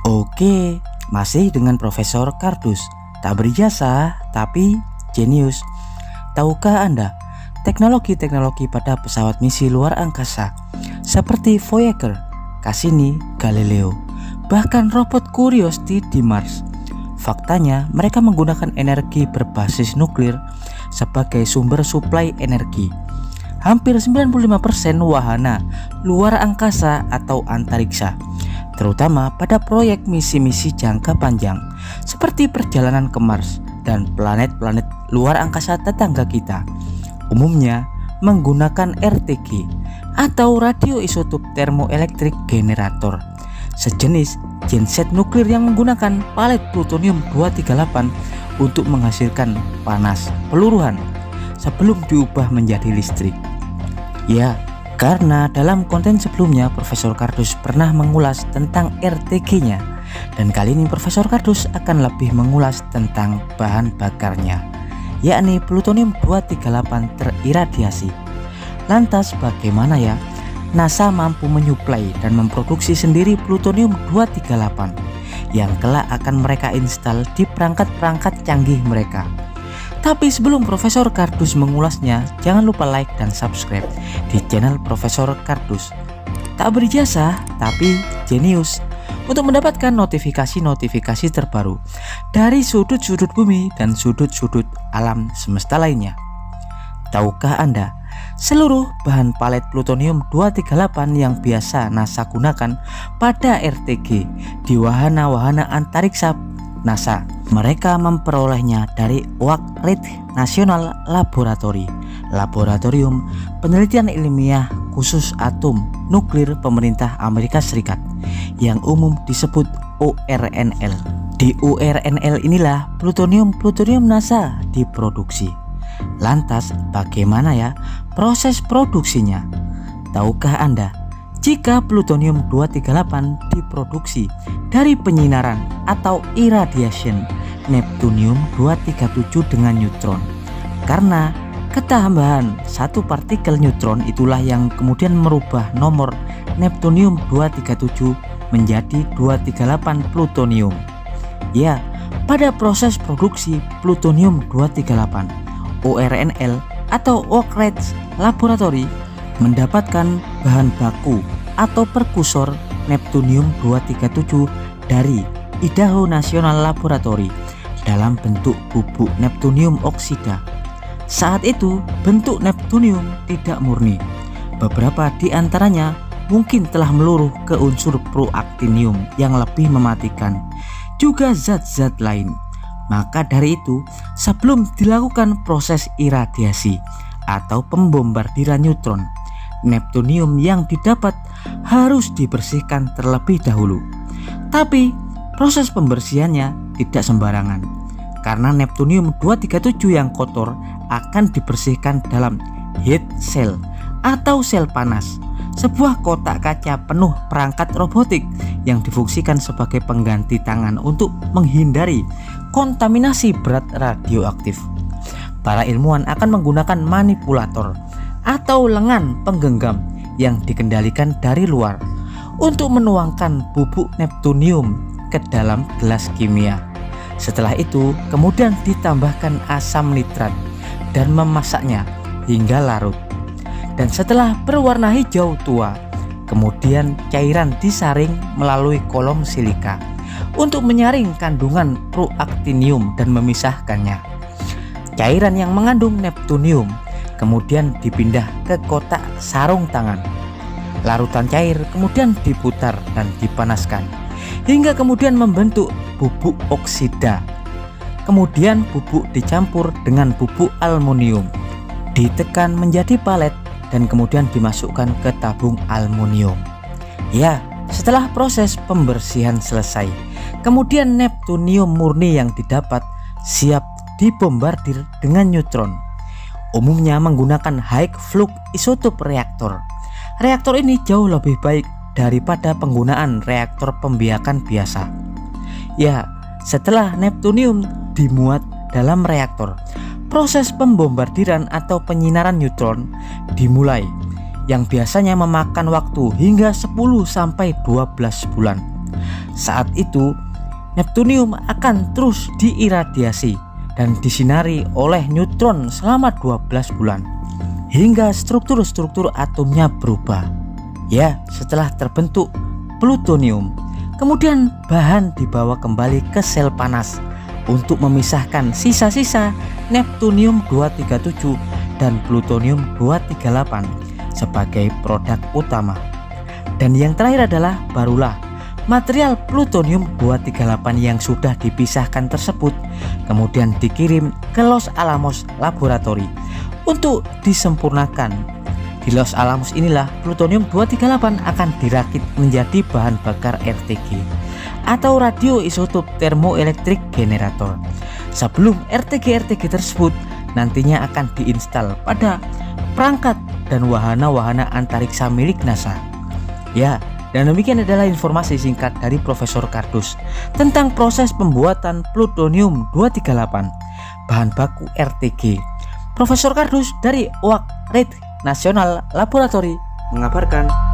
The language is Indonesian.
Oke, masih dengan Profesor Kardus. Tak berjasa, tapi jenius. Tahukah Anda, teknologi-teknologi pada pesawat misi luar angkasa seperti Voyager, Cassini, Galileo, bahkan robot Curiosity di Mars. Faktanya, mereka menggunakan energi berbasis nuklir sebagai sumber suplai energi. Hampir 95% wahana luar angkasa atau antariksa, terutama pada proyek misi-misi jangka panjang seperti perjalanan ke Mars dan planet-planet luar angkasa tetangga kita, umumnya menggunakan RTG atau radioisotop termoelektrik generator, sejenis genset nuklir yang menggunakan palet plutonium-238 untuk menghasilkan panas peluruhan sebelum diubah menjadi listrik. Ya, karena dalam konten sebelumnya Profesor Kardus pernah mengulas tentang RTG-nya, dan kali ini Profesor Kardus akan lebih mengulas tentang bahan bakarnya, yakni plutonium-238 teriradiasi. Lantas bagaimana ya NASA mampu menyuplai dan memproduksi sendiri plutonium-238 yang kelak akan mereka install di perangkat-perangkat canggih mereka? Tapi sebelum Profesor Kardus mengulasnya, jangan lupa like dan subscribe di channel Profesor Kardus. Tak berjasa, tapi jenius, untuk mendapatkan notifikasi-notifikasi terbaru dari sudut-sudut bumi dan sudut-sudut alam semesta lainnya. Tahukah Anda, seluruh bahan palet plutonium-238 yang biasa NASA gunakan pada RTG di wahana-wahana antariksa NASA, mereka memperolehnya dari Oak Ridge National Laboratory, laboratorium penelitian ilmiah khusus atom nuklir pemerintah Amerika Serikat, yang umum disebut ORNL. Di ORNL inilah plutonium NASA diproduksi. Lantas bagaimana ya proses produksinya? Tahukah Anda, jika plutonium-238 diproduksi dari penyinaran atau irradiation neptunium-237 dengan neutron, karena ketambahan satu partikel neutron itulah yang kemudian merubah nomor neptunium-237 menjadi 238 plutonium. Ya, pada proses produksi plutonium-238, ORNL atau Oak Ridge Laboratory mendapatkan bahan baku atau perkusor neptunium-237 dari Idaho National Laboratory dalam bentuk bubuk neptunium oksida. Saat itu bentuk neptunium tidak murni. Beberapa di antaranya mungkin telah meluruh ke unsur proaktinium yang lebih mematikan, juga zat-zat lain. Maka dari itu, sebelum dilakukan proses iradiasi atau pembombardiran neutron, neptunium yang didapat harus dibersihkan terlebih dahulu. Tapi proses pembersihannya tidak sembarangan, karena neptunium-237 yang kotor akan dibersihkan dalam heat cell atau sel panas, sebuah kotak kaca penuh perangkat robotik yang difungsikan sebagai pengganti tangan untuk menghindari kontaminasi berat radioaktif. Para ilmuwan akan menggunakan manipulator atau lengan penggenggam yang dikendalikan dari luar untuk menuangkan bubuk neptunium ke dalam gelas kimia. Setelah itu kemudian ditambahkan asam nitrat dan memasaknya hingga larut. Dan setelah berwarna hijau tua, kemudian cairan disaring melalui kolom silika untuk menyaring kandungan proaktinium dan memisahkannya. Cairan yang mengandung neptunium kemudian dipindah ke kotak sarung tangan. Larutan cair kemudian diputar dan dipanaskan hingga kemudian membentuk bubuk oksida. Kemudian bubuk dicampur dengan bubuk aluminium, ditekan menjadi palet dan kemudian dimasukkan ke tabung aluminium. Ya, setelah proses pembersihan selesai, kemudian neptunium murni yang didapat siap dibombardir dengan neutron, umumnya menggunakan high flux isotop reaktor. Reaktor ini jauh lebih baik daripada penggunaan reaktor pembiakan biasa. Ya, setelah neptunium dimuat dalam reaktor, proses pembombardiran atau penyinaran neutron dimulai, yang biasanya memakan waktu hingga 10-12 bulan. Saat itu neptunium akan terus diiradiasi dan disinari oleh neutron selama 12 bulan hingga struktur-struktur atomnya berubah. Ya, setelah terbentuk plutonium, kemudian bahan dibawa kembali ke sel panas untuk memisahkan sisa-sisa neptunium 237 dan plutonium 238 sebagai produk utama. Dan yang terakhir adalah barulah material plutonium 238 yang sudah dipisahkan tersebut kemudian dikirim ke Los Alamos Laboratory untuk disempurnakan. Di Los Alamos inilah plutonium 238 akan dirakit menjadi bahan bakar RTG atau radioisotop thermoelectric generator. Sebelum RTG tersebut nantinya akan diinstal pada perangkat dan wahana-wahana antariksa milik NASA. Ya, dan demikian adalah informasi singkat dari Profesor Kardus tentang proses pembuatan plutonium 238 bahan baku RTG. Profesor Kardus dari Oak Ridge National Laboratory mengabarkan.